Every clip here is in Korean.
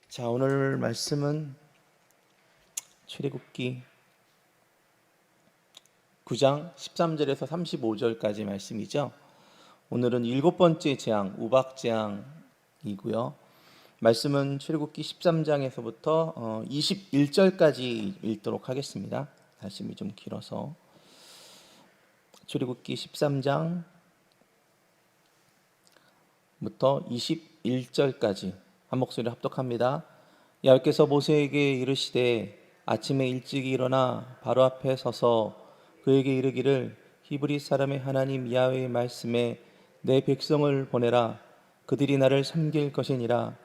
자, 오늘 말씀은 출애굽기 9장 13절에서 35절까지 말씀이죠. 오늘은 7번째 재앙, 우박 재앙이고요. 말씀은 출애굽기 13장에서부터 21절까지 읽도록 하겠습니다. 말씀이 좀 길어서 출애굽기 13장부터 21절까지 한 목소리로 합독합니다. 여호와께서 모세에게 이르시되 아침에 일찍 일어나 바로 앞에 서서 그에게 이르기를 히브리 사람의 하나님 야훼의 말씀에 내 백성을 보내라. 그들이 나를 섬길 것이니라.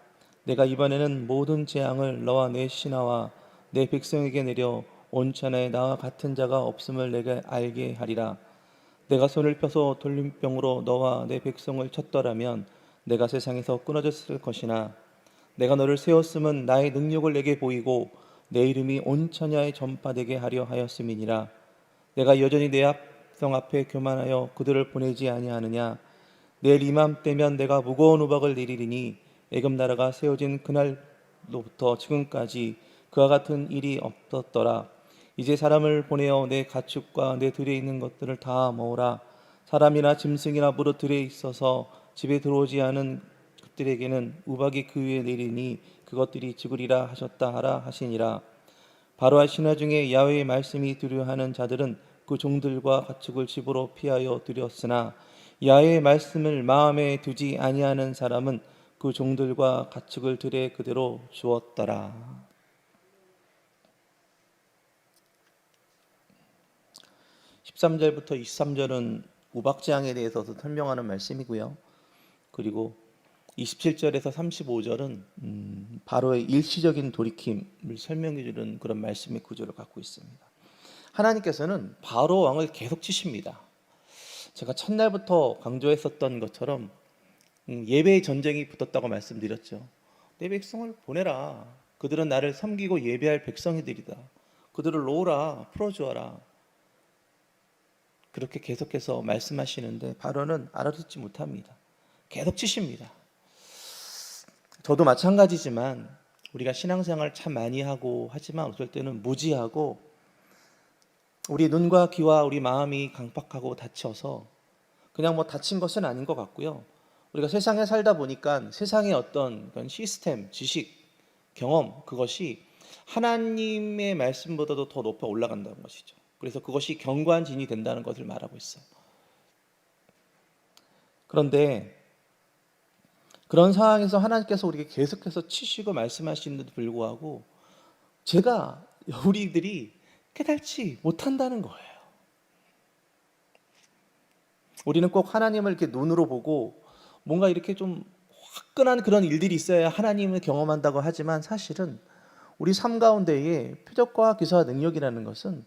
내가 이번에는 모든 재앙을 너와 내 신하와 내 백성에게 내려 온 천하에 나와 같은 자가 없음을 내게 알게 하리라. 내가 손을 펴서 돌림병으로 너와 내 백성을 쳤더라면 내가 세상에서 끊어졌을 것이나 내가 너를 세웠음은 나의 능력을 내게 보이고 내 이름이 온 천하에 전파되게 하려 하였음이니라. 내가 여전히 내 백성 앞에 교만하여 그들을 보내지 아니하느냐. 내일 이맘때면 내가 무거운 우박을 내리리니 애굽 나라가 세워진 그날로부터 지금까지 그와 같은 일이 없었더라. 이제 사람을 보내어 내 가축과 내 들에 있는 것들을 다 모으라. 사람이나 짐승이나 무릇 들에 있어서 집에 들어오지 않은 그들에게는 우박이 그 위에 내리니 그것들이 죽으리라 하셨다 하라 하시니라. 바로와 신하 중에 야훼의 말씀이 두려워하는 자들은 그 종들과 가축을 집으로 피하여 들였으나 야훼의 말씀을 마음에 두지 아니하는 사람은 그 종들과 가축을 들에 그대로 주었더라. 13절부터 23절은 우박재앙에 대해서 설명하는 말씀이고요. 그리고 27절에서 35절은 바로의 일시적인 돌이킴을 설명해 주는 그런 말씀의 구조를 갖고 있습니다. 하나님께서는 바로 왕을 계속 치십니다. 제가 첫날부터 강조했었던 것처럼 예배의 전쟁이 붙었다고 말씀드렸죠. 내 백성을 보내라. 그들은 나를 섬기고 예배할 백성이들이다. 그들을 놓으라, 풀어주어라. 그렇게 계속해서 말씀하시는데 바로는 알아듣지 못합니다. 계속 치십니다. 저도 마찬가지지만 우리가 신앙생활 참 많이 하고 하지만 어떨 때는 무지하고 우리 눈과 귀와 우리 마음이 강팍하고 닫혀서 그냥 뭐 닫힌 것은 아닌 것 같고요. 우리가 세상에 살다 보니까 세상의 어떤 그런 시스템, 지식, 경험 그것이 하나님의 말씀보다도 더 높아 올라간다는 것이죠. 그래서 그것이 경관진이 된다는 것을 말하고 있어요. 그런데 그런 상황에서 하나님께서 우리에게 계속해서 치시고 말씀하시는데도 불구하고 우리들이 깨닫지 못한다는 거예요. 우리는 꼭 하나님을 이렇게 눈으로 보고 뭔가 이렇게 좀 화끈한 그런 일들이 있어야 하나님을 경험한다고 하지만 사실은 우리 삶 가운데에 표적과 기사와 능력이라는 것은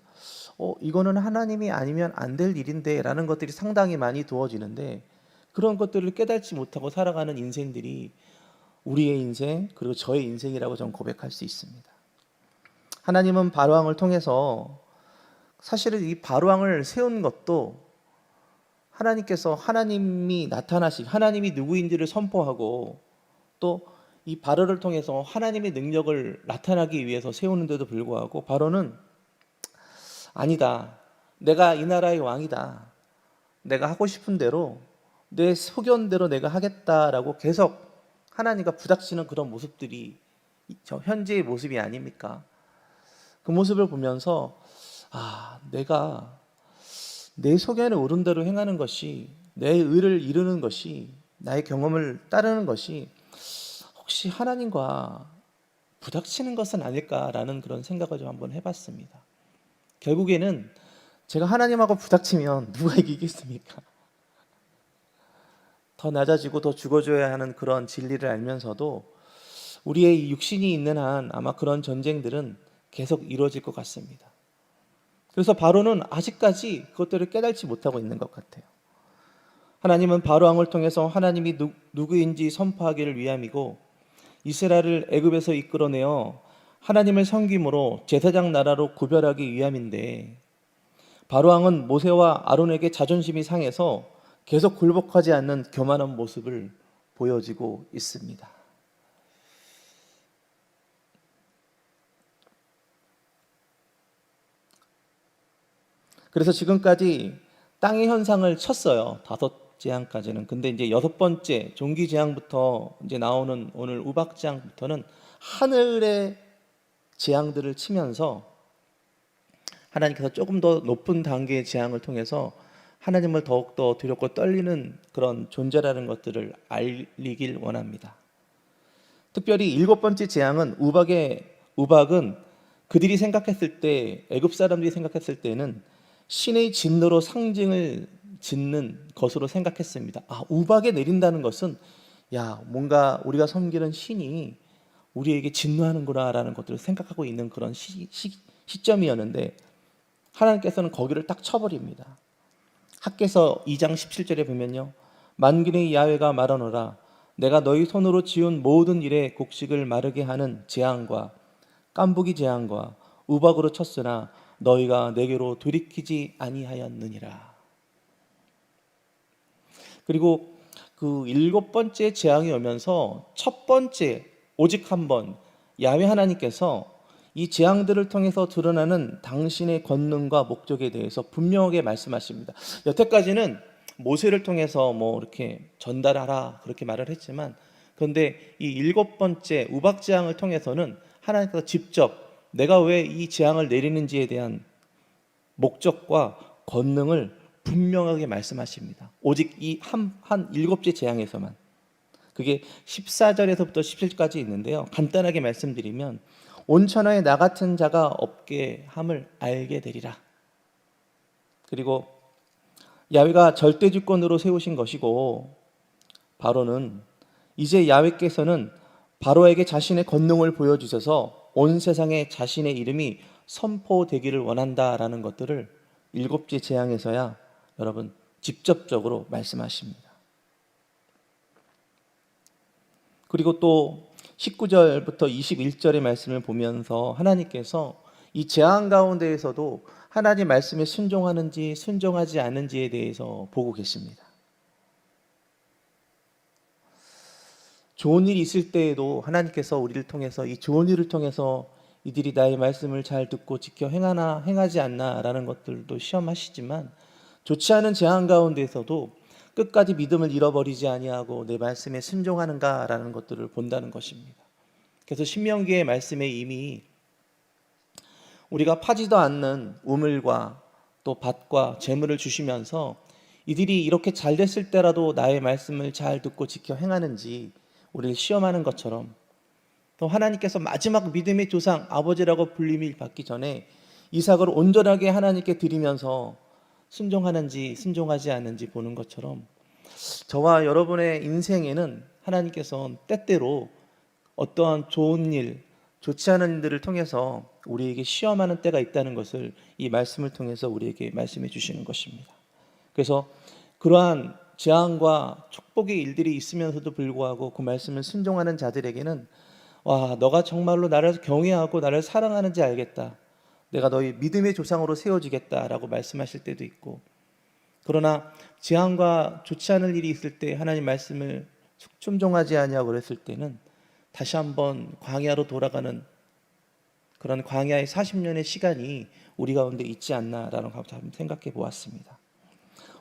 이거는 하나님이 아니면 안 될 일인데 라는 것들이 상당히 많이 두어지는데 그런 것들을 깨닫지 못하고 살아가는 인생들이 우리의 인생 그리고 저의 인생이라고 저는 고백할 수 있습니다. 하나님은 바로왕을 통해서 사실은 이 바로왕을 세운 것도 하나님께서 하나님이 하나님이 누구인지를 선포하고 또 이 바로를 통해서 하나님의 능력을 나타나기 위해서 세우는데도 불구하고 바로는 아니다. 내가 이 나라의 왕이다. 내가 하고 싶은 대로 내 소견대로 내가 하겠다라고 계속 하나님과 부닥치는 그런 모습들이 저 현재의 모습이 아닙니까? 그 모습을 보면서 내가 내 소견에 오른 대로 행하는 것이 내 의를 이루는 것이 나의 경험을 따르는 것이 혹시 하나님과 부닥치는 것은 아닐까라는 그런 생각을 좀 한번 해봤습니다. 결국에는 제가 하나님하고 부닥치면 누가 이기겠습니까? 더 낮아지고 더 죽어줘야 하는 그런 진리를 알면서도 우리의 육신이 있는 한 아마 그런 전쟁들은 계속 이루어질 것 같습니다. 그래서 바로는 아직까지 그것들을 깨닫지 못하고 있는 것 같아요. 하나님은 바로 왕을 통해서 하나님이 누구인지 선포하기를 위함이고 이스라엘을 애굽에서 이끌어내어 하나님을 섬김으로 제사장 나라로 구별하기 위함인데 바로 왕은 모세와 아론에게 자존심이 상해서 계속 굴복하지 않는 교만한 모습을 보여지고 있습니다. 그래서 지금까지 땅의 현상을 쳤어요. 5재앙까지는. 근데 이제 6번째 종기재앙부터 이제 나오는 오늘 우박재앙부터는 하늘의 재앙들을 치면서 하나님께서 조금 더 높은 단계의 재앙을 통해서 하나님을 더욱더 두렵고 떨리는 그런 존재라는 것들을 알리길 원합니다. 특별히 7번째 재앙은 우박은 그들이 생각했을 때, 애굽 사람들이 생각했을 때는 신의 진노로 상징을 짓는 것으로 생각했습니다. 우박에 내린다는 것은 뭔가 우리가 섬기는 신이 우리에게 진노하는구나라는 것들을 생각하고 있는 그런 시점이었는데 하나님께서는 거기를 딱 쳐버립니다. 학개서 2장 17절에 보면요, 만군의 야훼가 말하노라 내가 너희 손으로 지은 모든 일에 곡식을 마르게 하는 재앙과 깐부기 재앙과 우박으로 쳤으나 너희가 내게로 돌이키지 아니하였느니라. 그리고 그 7번째 재앙이 오면서 첫 번째 오직 한 번 야훼 하나님께서 이 재앙들을 통해서 드러나는 당신의 권능과 목적에 대해서 분명하게 말씀하십니다. 여태까지는 모세를 통해서 이렇게 전달하라 그렇게 말을 했지만, 그런데 이 7번째 우박 재앙을 통해서는 하나님께서 직접 내가 왜 이 재앙을 내리는지에 대한 목적과 권능을 분명하게 말씀하십니다. 오직 이 한 7째 재앙에서만. 그게 14절에서부터 17절까지 있는데요, 간단하게 말씀드리면 온 천하에 나 같은 자가 없게 함을 알게 되리라. 그리고 야훼가 절대 주권으로 세우신 것이고, 바로는 이제 야훼께서는 바로에게 자신의 권능을 보여주셔서 온 세상에 자신의 이름이 선포되기를 원한다라는 것들을 7째 재앙에서야 여러분 직접적으로 말씀하십니다. 그리고 또 19절부터 21절의 말씀을 보면서 하나님께서 이 재앙 가운데에서도 하나님 말씀에 순종하는지 순종하지 않는지에 대해서 보고 계십니다. 좋은 일이 있을 때에도 하나님께서 우리를 통해서 이 좋은 일을 통해서 이들이 나의 말씀을 잘 듣고 지켜 행하나 행하지 않나 라는 것들도 시험하시지만, 좋지 않은 재앙 가운데에서도 끝까지 믿음을 잃어버리지 아니하고 내 말씀에 순종하는가라는 것들을 본다는 것입니다. 그래서 신명기의 말씀에 이미 우리가 파지도 않는 우물과 또 밭과 재물을 주시면서 이들이 이렇게 잘 됐을 때라도 나의 말씀을 잘 듣고 지켜 행하는지 우리를 시험하는 것처럼, 또 하나님께서 마지막 믿음의 조상 아버지라고 불림을 받기 전에 이삭을 온전하게 하나님께 드리면서 순종하는지 순종하지 않는지 보는 것처럼, 저와 여러분의 인생에는 하나님께서 때때로 어떠한 좋은 일, 좋지 않은 일들을 통해서 우리에게 시험하는 때가 있다는 것을 이 말씀을 통해서 우리에게 말씀해 주시는 것입니다. 그래서 그러한 재앙과 축복의 일들이 있으면서도 불구하고 그 말씀을 순종하는 자들에게는 너가 정말로 나를 경외하고 나를 사랑하는지 알겠다, 내가 너희 믿음의 조상으로 세워지겠다라고 말씀하실 때도 있고, 그러나 재앙과 좋지 않은 일이 있을 때 하나님 말씀을 순종하지 아니하고 그랬을 때는 다시 한번 광야로 돌아가는 그런 광야의 40년의 시간이 우리 가운데 있지 않나라는 걸 한번 생각해 보았습니다.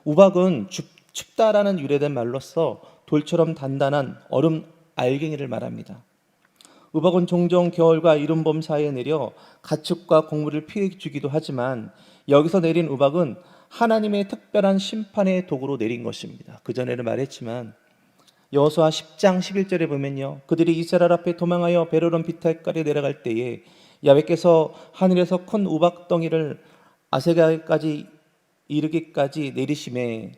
우박은 춥다라는 유래된 말로서 돌처럼 단단한 얼음 알갱이를 말합니다. 우박은 종종 겨울과 이른봄 사이에 내려 가축과 곡물을 피해 주기도 하지만, 여기서 내린 우박은 하나님의 특별한 심판의 도구로 내린 것입니다. 그전에는 말했지만 여호수아 10장 11절에 보면요, 그들이 이스라엘 앞에 도망하여 베르론 비탈가에 내려갈 때에 야훼께서 하늘에서 큰 우박덩이를 아세가까지 이르기까지 내리심에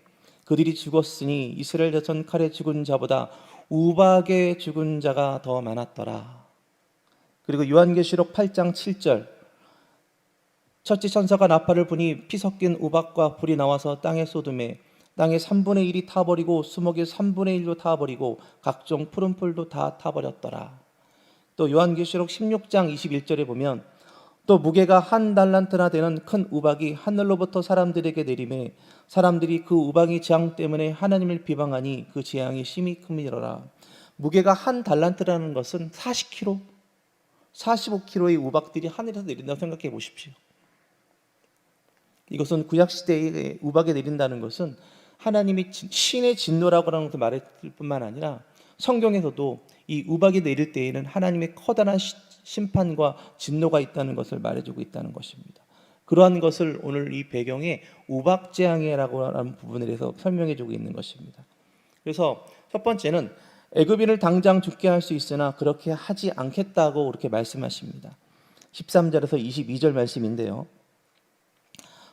그들이 죽었으니 이스라엘 자손 칼에 죽은 자보다 우박에 죽은 자가 더 많았더라. 그리고 요한계시록 8장 7절, 첫째 천사가 나팔을 부니 피 섞인 우박과 불이 나와서 땅에 쏟음에 땅의 3분의 1이 타버리고 수목의 3분의 1도 타버리고 각종 푸른 풀도 다 타버렸더라. 또 요한계시록 16장 21절에 보면 또 무게가 1달란트나 되는 큰 우박이 하늘로부터 사람들에게 내림에 사람들이 그 우박이 재앙 때문에 하나님을 비방하니 그 재앙이 심히 큼이더라. 무게가 1달란트라는 것은 40kg, 45kg의 우박들이 하늘에서 내린다고 생각해 보십시오. 이것은 구약 시대에 우박이 내린다는 것은 하나님이 신의 진노라고 하는 것을 말했을 뿐만 아니라 성경에서도 이 우박이 내릴 때에는 하나님의 커다란 심판과 진노가 있다는 것을 말해주고 있다는 것입니다. 그러한 것을 오늘 이 배경에 우박재앙이라고 하는 부분에 대해서 설명해주고 있는 것입니다. 그래서 첫 번째는 애굽인을 당장 죽게 할 수 있으나 그렇게 하지 않겠다고 그렇게 말씀하십니다. 13절에서 22절 말씀인데요.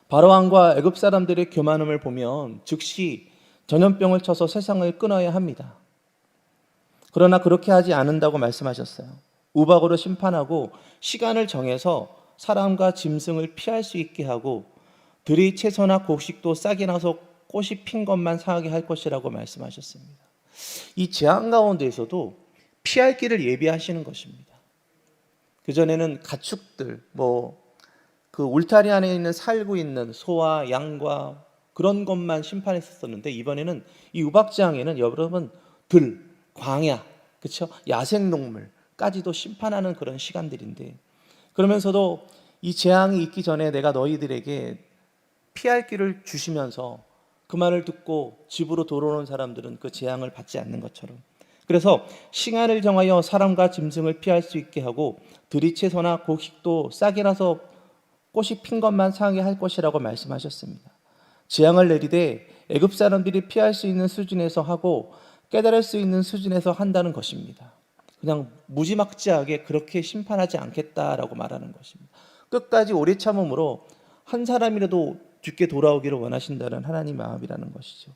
바로왕과 애굽 사람들의 교만함을 보면 즉시 전염병을 쳐서 세상을 끊어야 합니다. 그러나 그렇게 하지 않는다고 말씀하셨어요. 우박으로 심판하고 시간을 정해서 사람과 짐승을 피할 수 있게 하고 들의 채소나 곡식도 싹이 나서 꽃이 핀 것만 상하게 할 것이라고 말씀하셨습니다. 이 재앙 가운데에서도 피할 길을 예비하시는 것입니다. 그전에는 가축들, 그 울타리 안에 살고 있는 소와 양과 그런 것만 심판했었는데 이번에는 이 우박재앙에는 여러분 광야, 그렇죠? 야생동물까지도 심판하는 그런 시간들인데 그러면서도 이 재앙이 있기 전에 내가 너희들에게 피할 길을 주시면서 그 말을 듣고 집으로 돌아오는 사람들은 그 재앙을 받지 않는 것처럼 그래서 시간을 정하여 사람과 짐승을 피할 수 있게 하고 들이 채소나 곡식도 싹이 나서 꽃이 핀 것만 상하게 할 것이라고 말씀하셨습니다. 재앙을 내리되 애굽 사람들이 피할 수 있는 수준에서 하고 깨달을 수 있는 수준에서 한다는 것입니다. 그냥 무지막지하게 그렇게 심판하지 않겠다라고 말하는 것입니다. 끝까지 오래 참음으로 한 사람이라도 죽게 돌아오기를 원하신다는 하나님의 마음이라는 것이죠.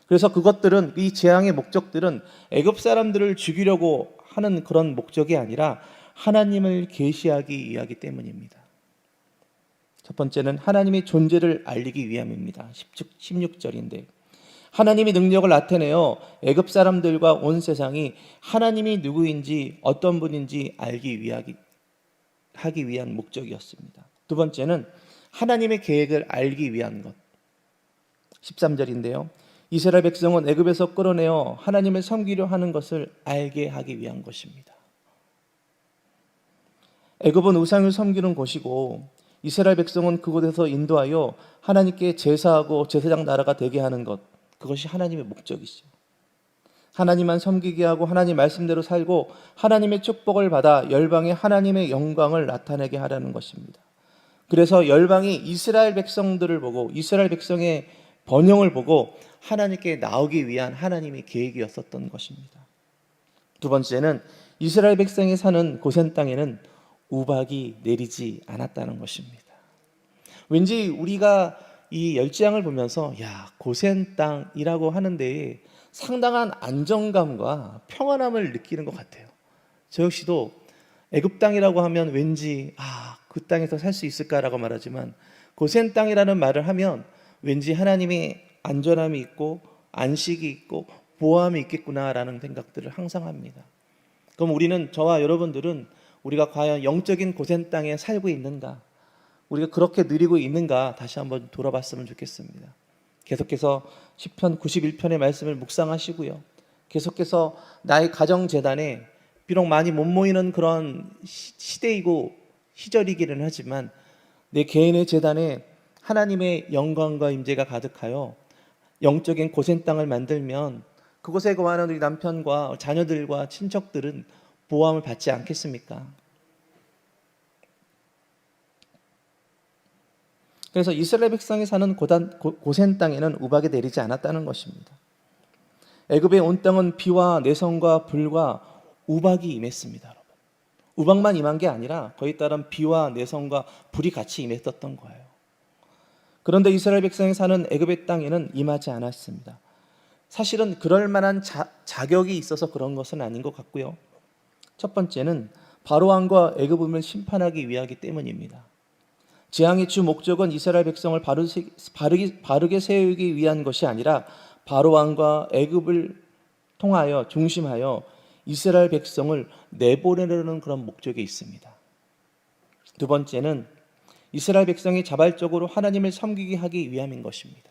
그래서 그것들은 이 재앙의 목적들은 애굽 사람들을 죽이려고 하는 그런 목적이 아니라 하나님을 계시하기 위하기 때문입니다. 첫 번째는 하나님의 존재를 알리기 위함입니다. 16절인데 하나님의 능력을 나타내어 애굽 사람들과 온 세상이 하나님이 누구인지 어떤 분인지 하기 위한 목적이었습니다. 두 번째는 하나님의 계획을 알기 위한 것. 13절인데요. 이스라엘 백성은 애굽에서 끌어내어 하나님을 섬기려 하는 것을 알게 하기 위한 것입니다. 애굽은 우상을 섬기는 곳이고 이스라엘 백성은 그곳에서 인도하여 하나님께 제사하고 제사장 나라가 되게 하는 것, 그것이 하나님의 목적이죠. 하나님만 섬기게 하고 하나님 말씀대로 살고 하나님의 축복을 받아 열방에 하나님의 영광을 나타내게 하라는 것입니다. 그래서 열방이 이스라엘 백성들을 보고 이스라엘 백성의 번영을 보고 하나님께 나오기 위한 하나님의 계획이었었던 것입니다. 두 번째는 이스라엘 백성이 사는 고센 땅에는 우박이 내리지 않았다는 것입니다. 왠지 우리가 이 열재앙을 보면서 고센 땅이라고 하는데 상당한 안정감과 평안함을 느끼는 것 같아요. 저 역시도 애굽 땅이라고 하면 왠지 그 땅에서 살 수 있을까라고 말하지만 고센 땅이라는 말을 하면 왠지 하나님의 안전함이 있고 안식이 있고 보호함이 있겠구나라는 생각들을 항상 합니다. 그럼 우리는 저와 여러분들은 우리가 과연 영적인 고센 땅에 살고 있는가? 우리가 그렇게 누리고 있는가? 다시 한번 돌아봤으면 좋겠습니다. 계속해서 시편 91편의 말씀을 묵상하시고요. 계속해서 나의 가정재단에 비록 많이 못 모이는 그런 시대이고 시절이기는 하지만 내 개인의 재단에 하나님의 영광과 임재가 가득하여 영적인 고센 땅을 만들면 그곳에 거하는 우리 남편과 자녀들과 친척들은 보호함을 받지 않겠습니까? 그래서 이스라엘 백성이 사는 고센 땅에는 우박이 내리지 않았다는 것입니다. 애굽의 온 땅은 비와 내성과 불과 우박이 임했습니다. 여러분. 우박만 임한 게 아니라 거기에 따른 비와 내성과 불이 같이 임했었던 거예요. 그런데 이스라엘 백성이 사는 애굽의 땅에는 임하지 않았습니다. 사실은 그럴 만한 자격이 있어서 그런 것은 아닌 것 같고요. 첫 번째는 바로왕과 애굽을 심판하기 위하기 때문입니다. 재앙의 주 목적은 이스라엘 백성을 바르게 세우기 위한 것이 아니라 바로왕과 애굽을 통하여 중심하여 이스라엘 백성을 내보내려는 그런 목적이 있습니다. 두 번째는 이스라엘 백성이 자발적으로 하나님을 섬기게 하기 위함인 것입니다.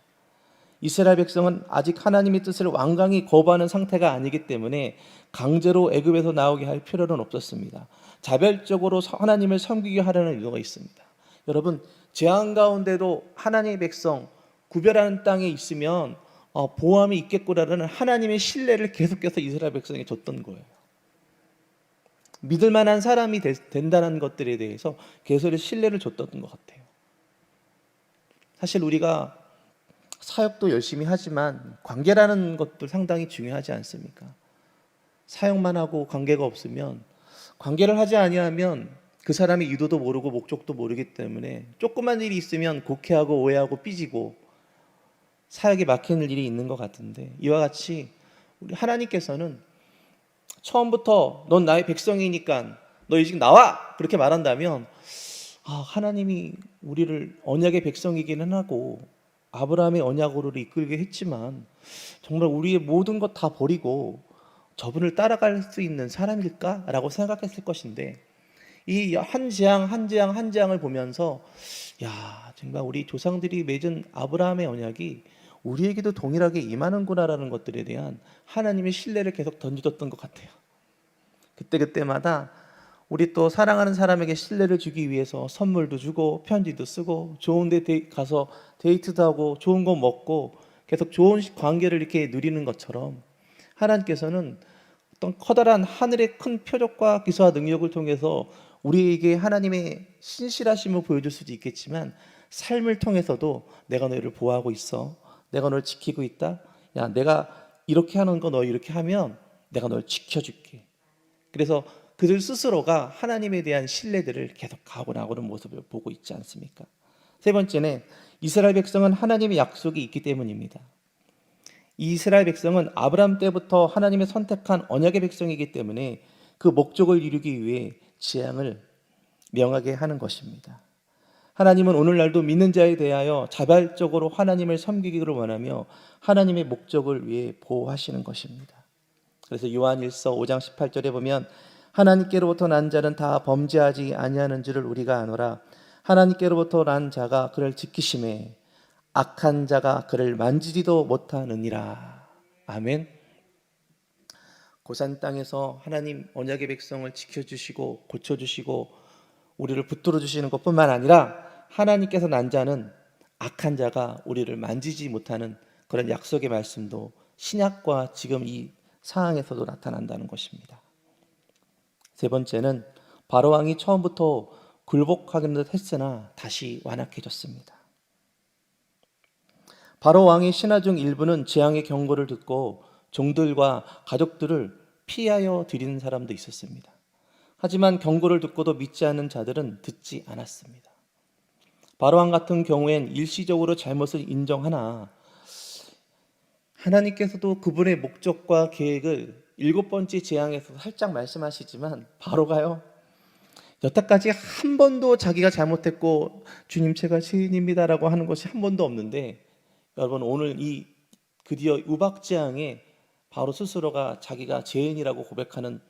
이스라엘 백성은 아직 하나님의 뜻을 완강히 거부하는 상태가 아니기 때문에 강제로 애굽에서 나오게 할 필요는 없었습니다. 자발적으로 하나님을 섬기게 하려는 의도가 있습니다. 여러분, 재앙 가운데도 하나님의 백성 구별하는 땅에 있으면 보호함이 있겠구나라는 하나님의 신뢰를 계속해서 이스라엘 백성에 줬던 거예요. 믿을 만한 사람이 된다는 것들에 대해서 계속 신뢰를 줬던 것 같아요. 사실 우리가 사역도 열심히 하지만 관계라는 것도 상당히 중요하지 않습니까? 사역만 하고 관계가 없으면, 관계를 하지 아니하면 그 사람의 의도도 모르고 목적도 모르기 때문에 조그만 일이 있으면 곡해하고 오해하고 삐지고 사역에 막히는 일이 있는 것 같은데, 이와 같이 우리 하나님께서는 처음부터 넌 나의 백성이니까 너 이 집 나와! 그렇게 말한다면 하나님이 우리를 언약의 백성이기는 하고 아브라함의 언약으로 이끌게 했지만 정말 우리의 모든 것 다 버리고 저분을 따라갈 수 있는 사람일까라고 생각했을 것인데, 이 한 재앙 한 재앙 한 재앙을 보면서 정말 우리 조상들이 맺은 아브라함의 언약이 우리에게도 동일하게 임하는구나라는 것들에 대한 하나님의 신뢰를 계속 던져줬던 것 같아요. 그때그때마다 우리 또 사랑하는 사람에게 신뢰를 주기 위해서 선물도 주고 편지도 쓰고 좋은 데 가서 데이트도 하고 좋은 거 먹고 계속 좋은 관계를 이렇게 누리는 것처럼, 하나님께서는 어떤 커다란 하늘의 큰 표적과 기사와 능력을 통해서 우리에게 하나님의 신실하심을 보여줄 수도 있겠지만, 삶을 통해서도 내가 너희를 보호하고 있어, 내가 너를 지키고 있다, 내가 이렇게 하는 거 너 이렇게 하면 내가 널 지켜줄게. 그래서 그들 스스로가 하나님에 대한 신뢰들을 계속 가고 나오는 모습을 보고 있지 않습니까? 세 번째는 이스라엘 백성은 하나님의 약속이 있기 때문입니다. 이스라엘 백성은 아브라함 때부터 하나님의 선택한 언약의 백성이기 때문에 그 목적을 이루기 위해 재앙을 명하게 하는 것입니다. 하나님은 오늘날도 믿는 자에 대하여 자발적으로 하나님을 섬기기를 원하며 하나님의 목적을 위해 보호하시는 것입니다. 그래서 요한일서 5장 18절에 보면 하나님께로부터 난 자는 다 범죄하지 아니하는 줄을 우리가 아노라. 하나님께로부터 난 자가 그를 지키심에 악한 자가 그를 만지지도 못하느니라. 아멘. 고산 땅에서 하나님 언약의 백성을 지켜주시고 고쳐주시고 우리를 붙들어 주시는 것뿐만 아니라 하나님께서 난 자는 악한 자가 우리를 만지지 못하는 그런 약속의 말씀도 신약과 지금 이 상황에서도 나타난다는 것입니다. 세 번째는 바로 왕이 처음부터 굴복하기는 했으나 다시 완악해졌습니다. 바로 왕의 신하 중 일부는 재앙의 경고를 듣고 종들과 가족들을 피하여 드리는 사람도 있었습니다. 하지만 경고를 듣고도 믿지 않는 자들은 듣지 않았습니다. 바로 왕 같은 경우엔 일시적으로 잘못을 인정하나 하나님께서도 그분의 목적과 계획을 7번째 재앙에서 살짝 말씀하시지만 바로가요, 여태까지 한 번도 자기가 잘못했고 주님 제가 죄인입니다라고 하는 것이 한 번도 없는데, 여러분 오늘 이 드디어 우박재앙에 바로 스스로가 자기가 죄인이라고 고백하는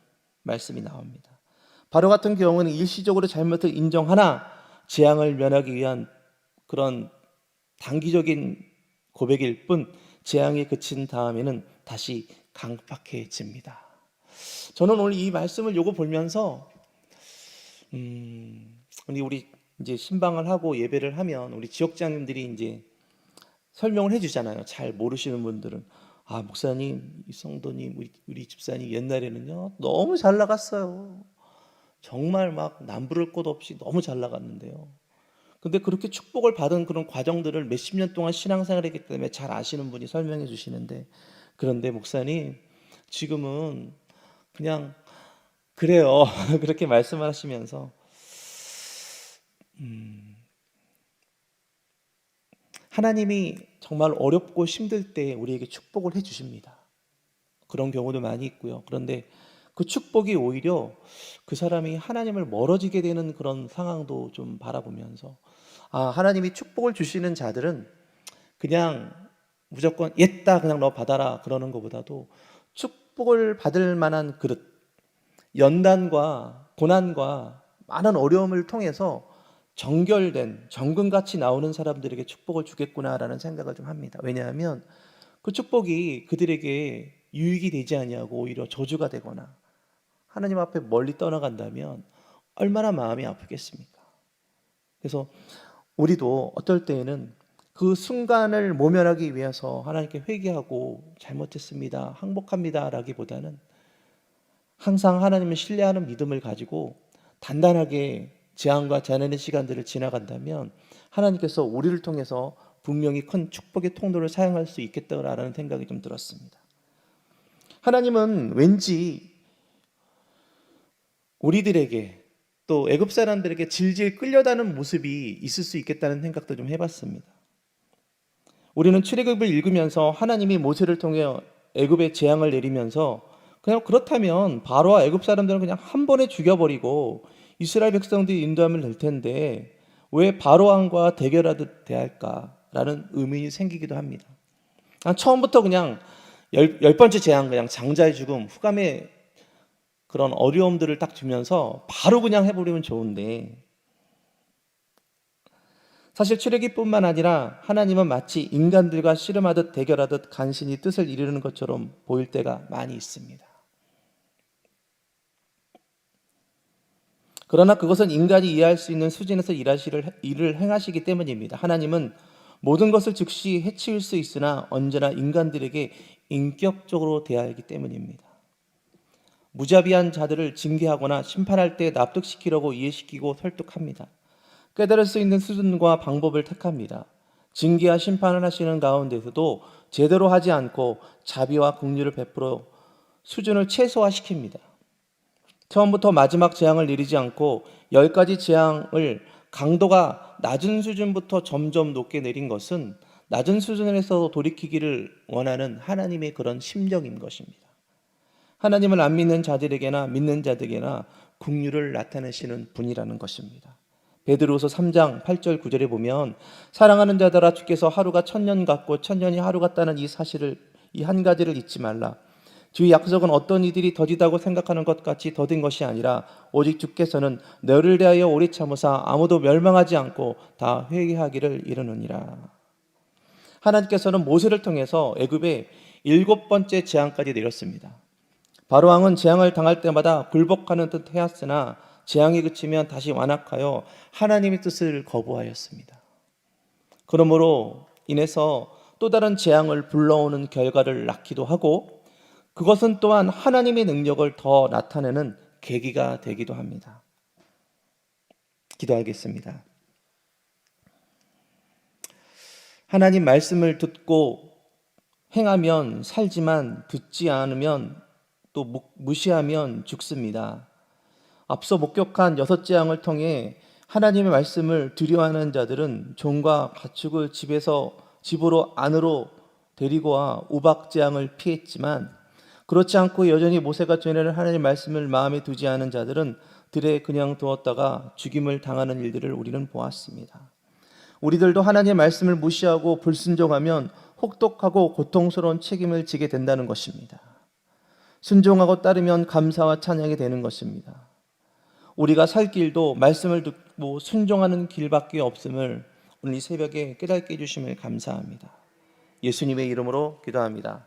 말씀이 나옵니다. 바로 같은 경우는 일시적으로 잘못을 인정하나 재앙을 면하기 위한 그런 단기적인 고백일 뿐 재앙이 그친 다음에는 다시 강팍해집니다. 저는 오늘 이 말씀을 보면서 우리 이제 신방을 하고 예배를 하면 우리 지역장님들이 이제 설명을 해주잖아요. 잘 모르시는 분들은 목사님, 이 성도님, 우리 집사님 옛날에는요 너무 잘 나갔어요. 정말 막 남부를 곳 없이 너무 잘 나갔는데요. 근데 그렇게 축복을 받은 그런 과정들을 몇십 년 동안 신앙생활했기 때문에 잘 아시는 분이 설명해 주시는데, 그런데 목사님 지금은 그냥 그래요. 그렇게 말씀하시면서 하나님이 정말 어렵고 힘들 때 우리에게 축복을 해 주십니다. 그런 경우도 많이 있고요. 그런데 그 축복이 오히려 그 사람이 하나님을 멀어지게 되는 그런 상황도 좀 바라보면서 하나님이 축복을 주시는 자들은 그냥 무조건 옛다 그냥 너 받아라 그러는 것보다도 축복을 받을 만한 그릇, 연단과 고난과 많은 어려움을 통해서 정결된 정금같이 나오는 사람들에게 축복을 주겠구나라는 생각을 좀 합니다. 왜냐하면 그 축복이 그들에게 유익이 되지 아니하고 오히려 저주가 되거나 하나님 앞에 멀리 떠나간다면 얼마나 마음이 아프겠습니까? 그래서 우리도 어떨 때에는 그 순간을 모면하기 위해서 하나님께 회개하고 잘못했습니다, 항복합니다 라기보다는 항상 하나님을 신뢰하는 믿음을 가지고 단단하게 재앙과 재난의 시간들을 지나간다면 하나님께서 우리를 통해서 분명히 큰 축복의 통로를 사용할 수 있겠다라는 생각이 좀 들었습니다. 하나님은 왠지 우리들에게 또 애굽 사람들에게 질질 끌려다는 모습이 있을 수 있겠다는 생각도 좀 해봤습니다. 우리는 출애굽을 읽으면서 하나님이 모세를 통해 애굽에 재앙을 내리면서 그냥 그렇다면 바로와 애굽 사람들은 그냥 한 번에 죽여버리고 이스라엘 백성들이 인도하면 될 텐데 왜 바로 왕과 대결하듯 대할까라는 의문이 생기기도 합니다. 처음부터 그냥 열 번째 재앙, 그냥 장자의 죽음, 후감의 그런 어려움들을 딱 주면서 바로 그냥 해버리면 좋은데, 사실 출애굽뿐만 아니라 하나님은 마치 인간들과 씨름하듯 대결하듯 간신히 뜻을 이루는 것처럼 보일 때가 많이 있습니다. 그러나 그것은 인간이 이해할 수 있는 수준에서 일을 행하시기 때문입니다. 하나님은 모든 것을 즉시 해치울 수 있으나 언제나 인간들에게 인격적으로 대하기 때문입니다. 무자비한 자들을 징계하거나 심판할 때 납득시키려고 이해시키고 설득합니다. 깨달을 수 있는 수준과 방법을 택합니다. 징계와 심판을 하시는 가운데서도 제대로 하지 않고 자비와 긍휼을 베풀어 수준을 최소화시킵니다. 처음부터 마지막 재앙을 내리지 않고 10가지 재앙을 강도가 낮은 수준부터 점점 높게 내린 것은 낮은 수준에서 돌이키기를 원하는 하나님의 그런 심정인 것입니다. 하나님을 안 믿는 자들에게나 믿는 자들에게나 긍휼을 나타내시는 분이라는 것입니다. 베드로후서 3장 8절 9절에 보면 사랑하는 자들아 주께서 하루가 1000년 같고 1000년이 하루 같다는 이 사실을, 이 한 가지를 잊지 말라. 주의 약속은 어떤 이들이 더디다고 생각하는 것 같이 더딘 것이 아니라 오직 주께서는 너를 대하여 오래 참으사 아무도 멸망하지 않고 다 회개하기를 이루느니라. 하나님께서는 모세를 통해서 애굽에 7번째 재앙까지 내렸습니다. 바로 왕은 재앙을 당할 때마다 굴복하는 듯 해왔으나 재앙이 그치면 다시 완악하여 하나님의 뜻을 거부하였습니다. 그러므로 인해서 또 다른 재앙을 불러오는 결과를 낳기도 하고 그것은 또한 하나님의 능력을 더 나타내는 계기가 되기도 합니다. 기도하겠습니다. 하나님 말씀을 듣고 행하면 살지만 듣지 않으면 또 무시하면 죽습니다. 앞서 목격한 6재앙을 통해 하나님의 말씀을 두려워하는 자들은 종과 가축을 집으로 안으로 데리고 와 우박재앙을 피했지만 그렇지 않고 여전히 모세가 전하는 하나님의 말씀을 마음에 두지 않은 자들은 들에 그냥 두었다가 죽임을 당하는 일들을 우리는 보았습니다. 우리들도 하나님의 말씀을 무시하고 불순종하면 혹독하고 고통스러운 책임을 지게 된다는 것입니다. 순종하고 따르면 감사와 찬양이 되는 것입니다. 우리가 살 길도 말씀을 듣고 순종하는 길밖에 없음을 오늘 이 새벽에 깨닫게 해주심을 감사합니다. 예수님의 이름으로 기도합니다.